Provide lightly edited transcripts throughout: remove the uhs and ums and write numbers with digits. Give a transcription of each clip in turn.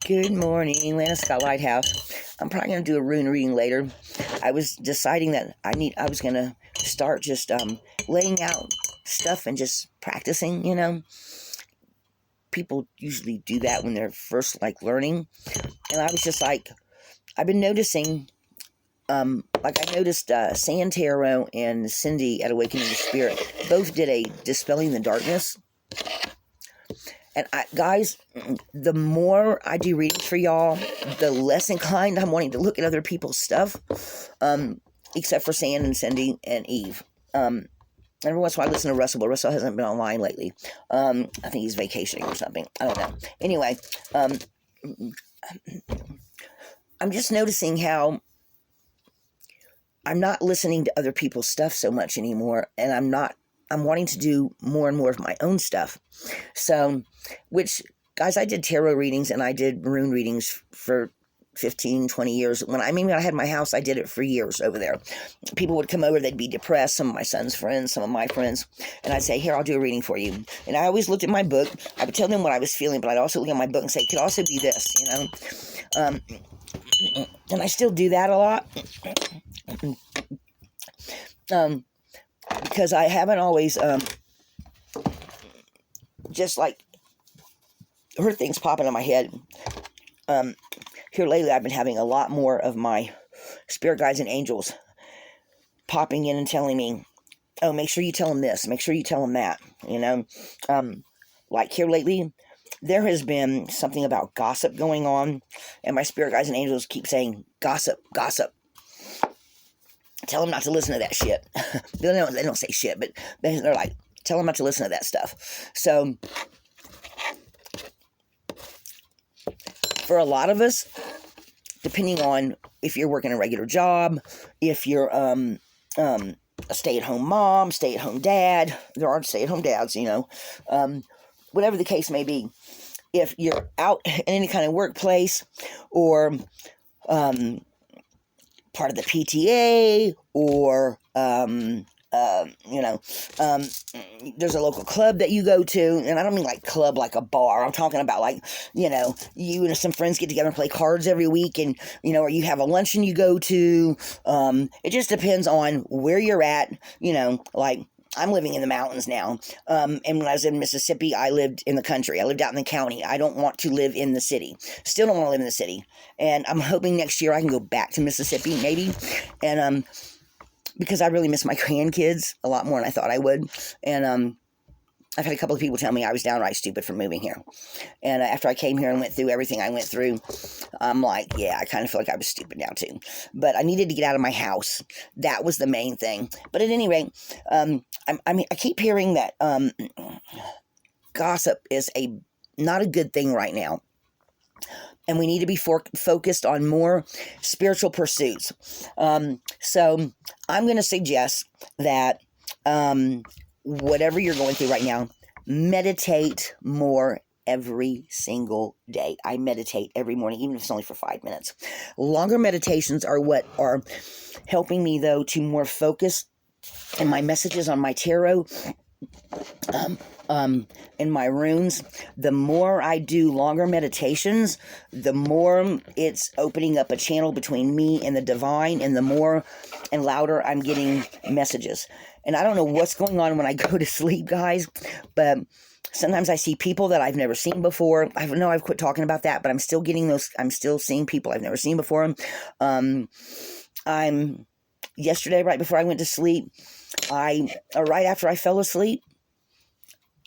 Good morning, Lana Scott Lighthouse. I'm probably gonna do a rune reading later. I was deciding that I was gonna start just laying out stuff and just practicing. People usually do that when they're first learning, and I was just like, I've been noticing. I noticed Sand Tarot and Cindy at Awakening the Spirit both did a Dispelling the Darkness. And guys, the more I do readings for y'all, the less inclined I'm wanting to look at other people's stuff, except for Sand and Cindy and Eve. Every once in a while I listen to Russell, but Russell hasn't been online lately. I think he's vacationing or something. I don't know. Anyway, I'm just noticing how I'm not listening to other people's stuff so much anymore, and I'm wanting to do more and more of my own stuff. So, which, guys, I did tarot readings and I did rune readings for 15, 20 years. When I had my house, I did it for years over there. People would come over, they'd be depressed, some of my son's friends, some of my friends, and I'd say, here, I'll do a reading for you. And I always looked at my book. I would tell them what I was feeling, but I'd also look at my book and say, it could also be this, and I still do that a lot. Because I haven't always just heard things popping in my head. Here lately I've been having a lot more of my spirit guides and angels popping in and telling me, oh, make sure you tell them this, make sure you tell them that, here lately there has been something about gossip going on, and my spirit guides and angels keep saying, gossip, gossip. Tell them not to listen to that shit. They don't say shit, but they're like, tell them not to listen to that stuff. So, for a lot of us, depending on if you're working a regular job, if you're a stay-at-home mom, stay-at-home dad, there are stay-at-home dads, whatever the case may be, if you're out in any kind of workplace or part of the PTA or, there's a local club that you go to, and I don't mean club like a bar. I'm talking about you and some friends get together and play cards every week, and, or you have a luncheon you go to. It just depends on where you're at, I'm living in the mountains now, and when I was in Mississippi, I lived in the country. I lived out in the county. I don't want to live in the city. Still don't want to live in the city, and I'm hoping next year I can go back to Mississippi, maybe, and because I really miss my grandkids a lot more than I thought I would, and I've had a couple of people tell me I was downright stupid for moving here, and after I came here and went through everything I went through, I'm like, yeah, I kind of feel like I was stupid now too, but I needed to get out of my house. That was the main thing. But at any rate, I keep hearing that gossip is not a good thing right now, and we need to be focused on more spiritual pursuits. So I'm going to suggest that whatever you're going through right now, meditate more every single day. I meditate every morning, even if it's only for 5 minutes. Longer meditations are what are helping me, though, to more focus in my messages on my tarot, in my runes. The more I do longer meditations, the more it's opening up a channel between me and the divine, and the more and louder I'm getting messages. And I don't know what's going on when I go to sleep, guys, but sometimes I see people that I've never seen before. I know I've quit talking about that, but I'm still getting those. I'm still seeing people I've never seen before. Yesterday, right before I went to sleep, right after I fell asleep,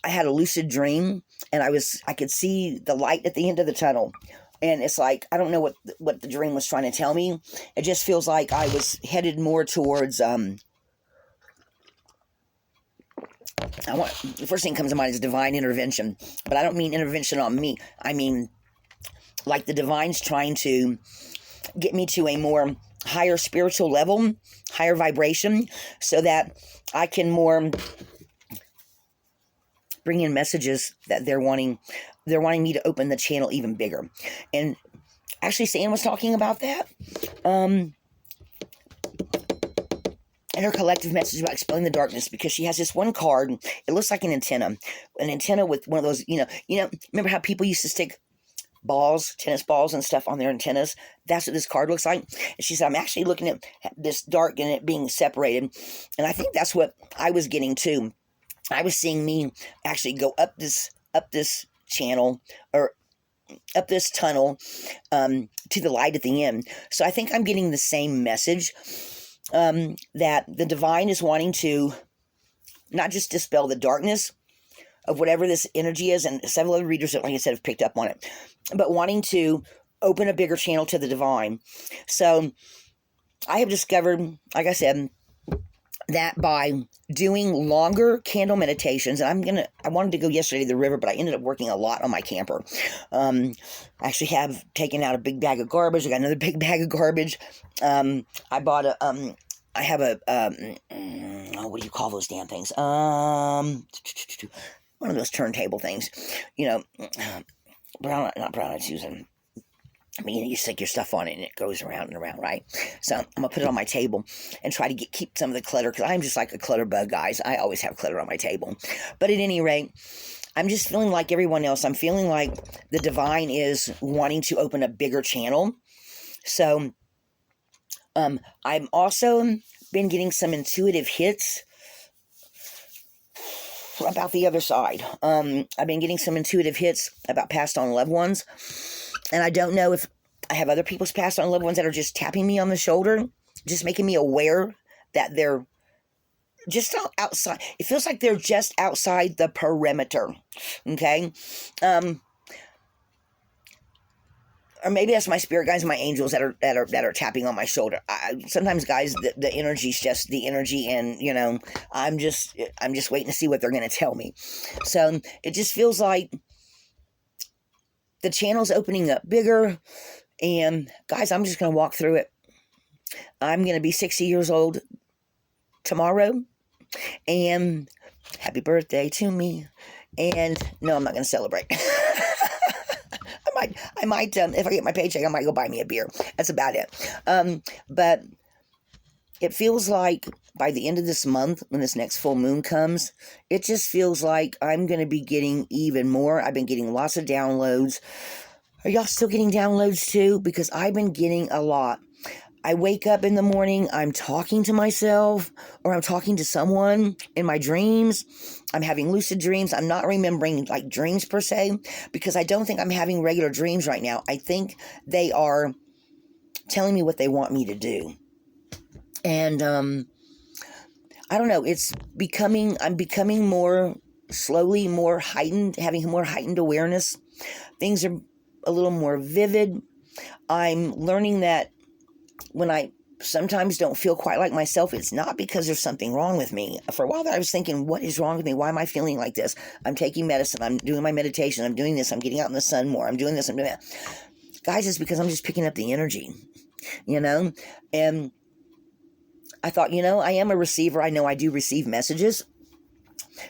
I had a lucid dream, and I could see the light at the end of the tunnel. And it's like, I don't know what the dream was trying to tell me. It just feels like I was headed more towards, the first thing that comes to mind is divine intervention. But I don't mean intervention on me. I mean, like the divine's trying to get me to a more higher spiritual level, higher vibration, so that I can more bring in messages that they're wanting me to open the channel even bigger. And actually, Sam was talking about that. And her collective message about expelling the darkness, because she has this one card. It looks like an antenna with one of those, remember how people used to stick balls, tennis balls and stuff on their antennas. That's what this card looks like. And she said, I'm actually looking at this dark and it being separated. And I think that's what I was getting to. I was seeing me actually go up this channel, or up this tunnel, to the light at the end. So I think I'm getting the same message, that the divine is wanting to not just dispel the darkness of whatever this energy is, and several other readers, like I said, have picked up on it, but wanting to open a bigger channel to the divine. So I have discovered, like I said, that by doing longer candle meditations, and I wanted to go yesterday to the river, but I ended up working a lot on my camper. I actually have taken out a big bag of garbage. I got another big bag of garbage. I bought I have a, what do you call those damn things? One of those turntable things, not brown, it's using, you stick your stuff on it and it goes around and around, right? So I'm going to put it on my table and try to keep some of the clutter, because I'm just like a clutter bug, guys. I always have clutter on my table. But at any rate, I'm just feeling like everyone else. I'm feeling like the divine is wanting to open a bigger channel. So I'm also been getting some intuitive hits about the other side. I've been getting some intuitive hits about passed on loved ones. And I don't know if I have other people's passed on loved ones that are just tapping me on the shoulder, just making me aware that they're just outside. It feels like they're just outside the perimeter. Okay? Or maybe that's my spirit guides and my angels that are tapping on my shoulder. Sometimes, guys, the energy's just the energy, and I'm just waiting to see what they're going to tell me. So it just feels like the channel's opening up bigger, and guys, I'm just going to walk through it. I'm going to be 60 years old tomorrow, and happy birthday to me. And no, I'm not going to celebrate. I might, if I get my paycheck, I might go buy me a beer. That's about it. But it feels like by the end of this month, when this next full moon comes, it just feels like I'm going to be getting even more. I've been getting lots of downloads. Are y'all still getting downloads too? Because I've been getting a lot. I wake up in the morning, I'm talking to myself, or I'm talking to someone in my dreams. I'm having lucid dreams. I'm not remembering like dreams per se, because I don't think I'm having regular dreams right now. I think they are telling me what they want me to do. And I don't know, I'm becoming more slowly, more heightened, having more heightened awareness. Things are a little more vivid. I'm learning that when I sometimes don't feel quite like myself, it's not because there's something wrong with me. For a while there, I was thinking, what is wrong with me? Why am I feeling like this? I'm taking medicine. I'm doing my meditation. I'm doing this. I'm getting out in the sun more. I'm doing this. I'm doing that. Guys, it's because I'm just picking up the energy, And I thought, I am a receiver. I know I do receive messages.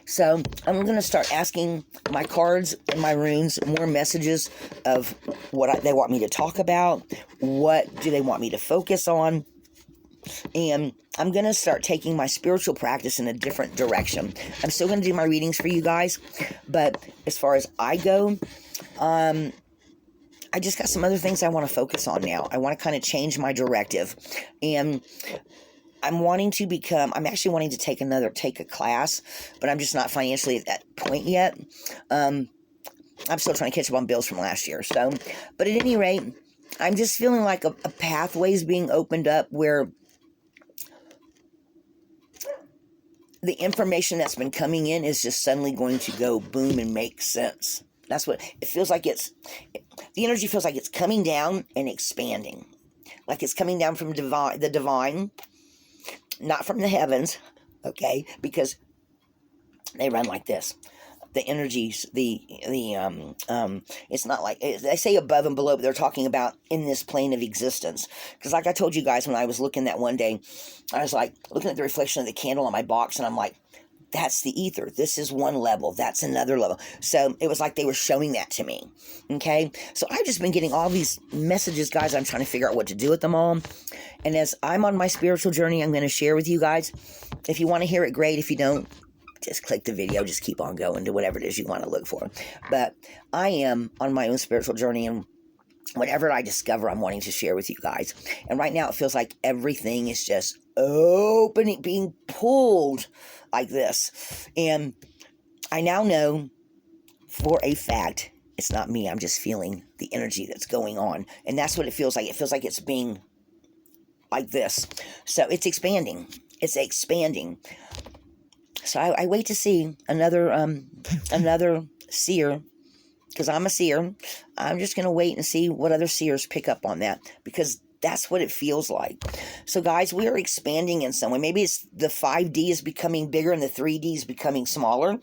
So I'm going to start asking my cards and my runes more messages of what they want me to talk about. What do they want me to focus on? And I'm going to start taking my spiritual practice in a different direction. I'm still going to do my readings for you guys. But as far as I go, I just got some other things I want to focus on now. I want to kind of change my directive. And I'm actually wanting to take a class, but I'm just not financially at that point yet. I'm still trying to catch up on bills from last year. So, but at any rate, I'm just feeling like a pathway is being opened up where the information that's been coming in is just suddenly going to go boom and make sense. That's what it feels like. The energy feels like it's coming down and expanding, like it's coming down from the divine. Not from the heavens, okay? Because they run like this. The energies, it's not like, they say above and below, but they're talking about in this plane of existence. Because like I told you guys, when I was looking that one day, I was like, looking at the reflection of the candle on my box, and I'm like, that's the ether. This is one level. That's another level. So it was like they were showing that to me. Okay. So I've just been getting all these messages, guys. I'm trying to figure out what to do with them all. And as I'm on my spiritual journey, I'm going to share with you guys. If you want to hear it, great. If you don't, just click the video, just keep on going to whatever it is you want to look for. But I am on my own spiritual journey, and whatever I discover, I'm wanting to share with you guys. And right now it feels like everything is just opening, being pulled like this. And I now know for a fact it's not me. I'm just feeling the energy that's going on. And that's what it feels like. It feels like it's being like this. So it's expanding. It's expanding. So I wait to see another seer, because I'm a seer. I'm just going to wait and see what other seers pick up on that, because that's what it feels like. So guys, we are expanding in some way. Maybe it's the 5D is becoming bigger and the 3D is becoming smaller.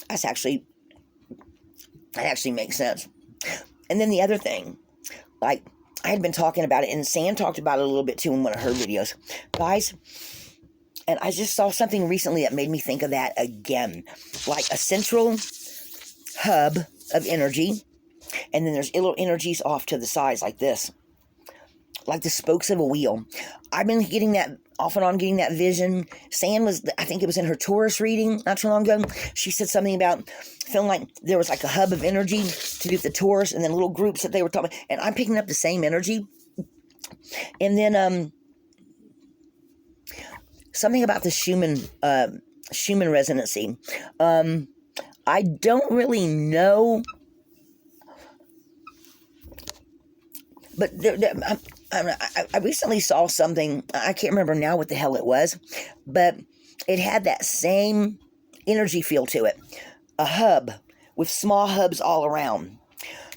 That actually makes sense. And then the other thing, like I had been talking about it, and Sam talked about it a little bit too in one of her videos. Guys, and I just saw something recently that made me think of that again. Like a central hub of energy, and then there's little energies off to the sides like this. Like the spokes of a wheel. I've been getting that, off and on getting that vision. Sam was, I think it was in her Taurus reading not too long ago. She said something about feeling like there was like a hub of energy to do with the Taurus, and then little groups that they were talking about. And I'm picking up the same energy. And then something about the Schumann resonancy. I don't really know, but I recently saw something. I can't remember now what the hell it was, but it had that same energy feel to it. A hub with small hubs all around.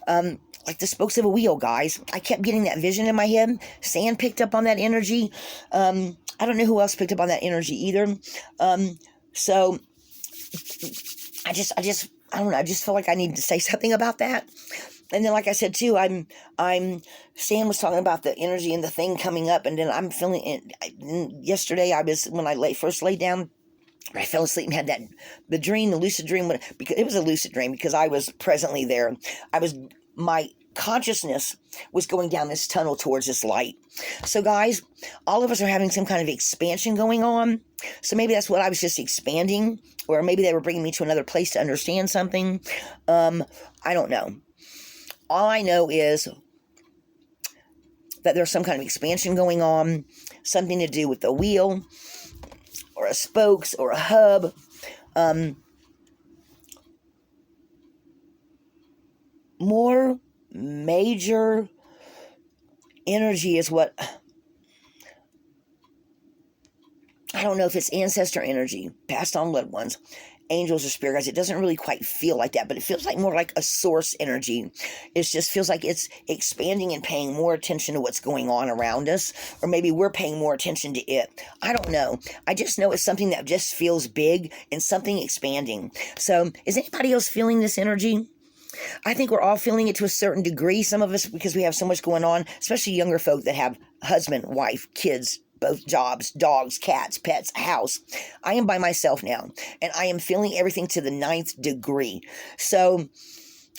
Like the spokes of a wheel, guys. I kept getting that vision in my head. Sand picked up on that energy. I don't know who else picked up on that energy either. So I don't know. I just feel like I need to say something about that. And then, like I said too, Sam was talking about the energy and the thing coming up, and then I'm feeling it. Yesterday, when I first laid down, I fell asleep and had the lucid dream, because it was a lucid dream because I was presently there. My consciousness was going down this tunnel towards this light. So guys, all of us are having some kind of expansion going on. So maybe that's what I was just expanding, or maybe they were bringing me to another place to understand something. I don't know. All I know is that there's some kind of expansion going on, something to do with the wheel, or a spokes, or a hub. More major energy is what, I don't know if it's ancestor energy, passed on loved ones, angels or spirit guides. It doesn't really quite feel like that, but it feels like more like a source energy. It just feels like it's expanding and paying more attention to what's going on around us, or maybe we're paying more attention to it. I don't know. I just know it's something that just feels big and something expanding. So is anybody else feeling this energy? I think we're all feeling it to a certain degree. Some of us, because we have so much going on, especially younger folk that have husband, wife, kids, both jobs, dogs, cats, pets, house. I am by myself now, and I am feeling everything to the 9th degree. So,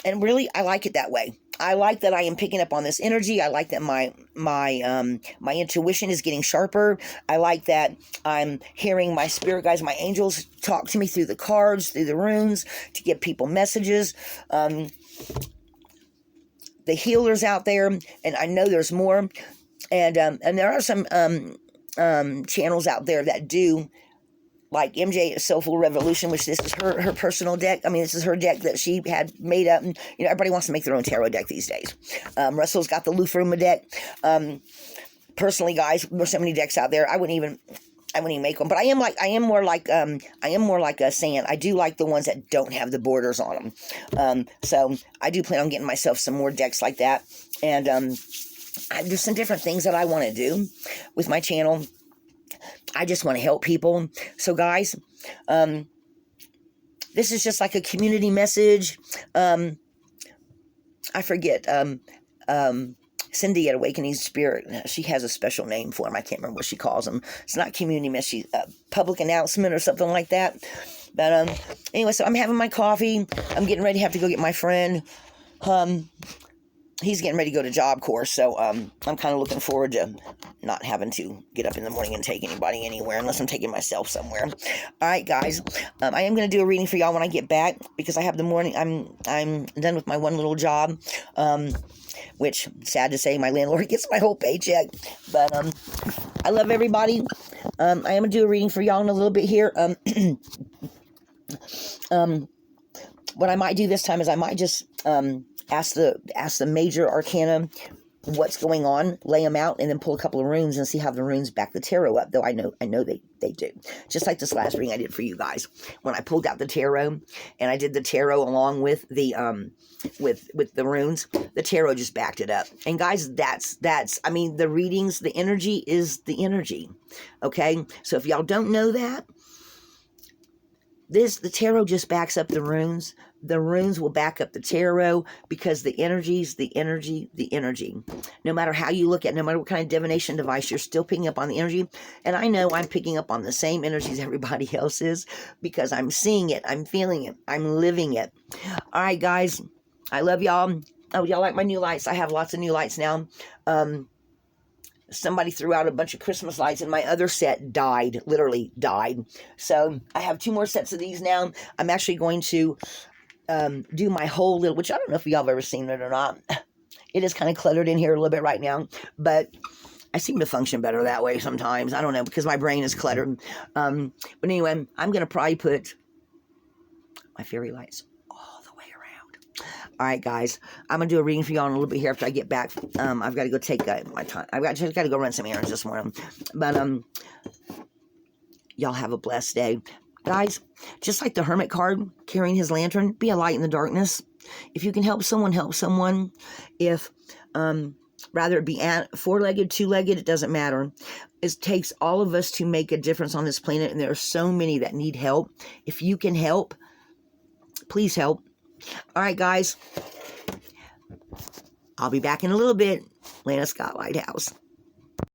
and really, I like it that way. I like that I am picking up on this energy. I like that my intuition is getting sharper. I like that I'm hearing my spirit guides, my angels, talk to me through the cards, through the runes, to give people messages. The healers out there, and I know there's more. And there are some channels out there that do, like MJ Soulful Revolution, which this is her personal deck. I mean, this is her deck that she had made up. And, everybody wants to make their own tarot deck these days. Russell's got the Lufruma deck. Personally, guys, there's so many decks out there. I wouldn't even make one. But I am more like a Sand. I do like the ones that don't have the borders on them. So I do plan on getting myself some more decks like that. And there's some different things that I want to do with my channel. I just want to help people. So guys, this is just like a community message. I forget, Cindy at Awakening Spirit, she has a special name for them. I can't remember what she calls them. It's not community message, public announcement or something like that. But anyway, so I'm having my coffee. I'm getting ready to have to go get my friend. he's getting ready to go to job course, so I'm kind of looking forward to not having to get up in the morning and take anybody anywhere unless I'm taking myself somewhere. All right, guys, I am going to do a reading for y'all when I get back because I have the morning. I'm done with my one little job, which, sad to say, my landlord gets my whole paycheck. But I love everybody. I am going to do a reading for y'all in a little bit here. What I might do this time is I might just ask the major arcana what's going on, lay them out, and then pull a couple of runes and see how the runes back the tarot up. Though I know they do. Just like this last reading I did for you guys when I pulled out the tarot and I did the tarot along with the with the runes. The tarot just backed it up. And guys, that's I mean, the readings, the energy is the energy. Okay, so if y'all don't know that, the tarot just backs up the runes. The runes will back up the tarot because the energy's the energy, the energy. No matter how you look at it, no matter what kind of divination device, you're still picking up on the energy. And I know I'm picking up on the same energies everybody else is because I'm seeing it, I'm feeling it, I'm living it. All right, guys, I love y'all. Oh, y'all like my new lights? I have lots of new lights now. Somebody threw out a bunch of Christmas lights and my other set died, literally died. So I have 2 more sets of these now. I'm actually going to do my whole little, which I don't know if y'all have ever seen it or not. It is kind of cluttered in here a little bit right now, but I seem to function better that way sometimes. I don't know, because my brain is cluttered. But anyway, I'm going to probably put my fairy lights all the way around. All right, guys, I'm going to do a reading for y'all in a little bit here after I get back. I've got to go take my time. Just got to go run some errands this morning. But y'all have a blessed day. Guys, just like the hermit card, carrying his lantern, be a light in the darkness. If you can help someone, help someone. If, rather it be 4-legged, 2-legged, it doesn't matter. It takes all of us to make a difference on this planet, and there are so many that need help. If you can help, please help. All right, guys. I'll be back in a little bit. Lana Scott Lighthouse.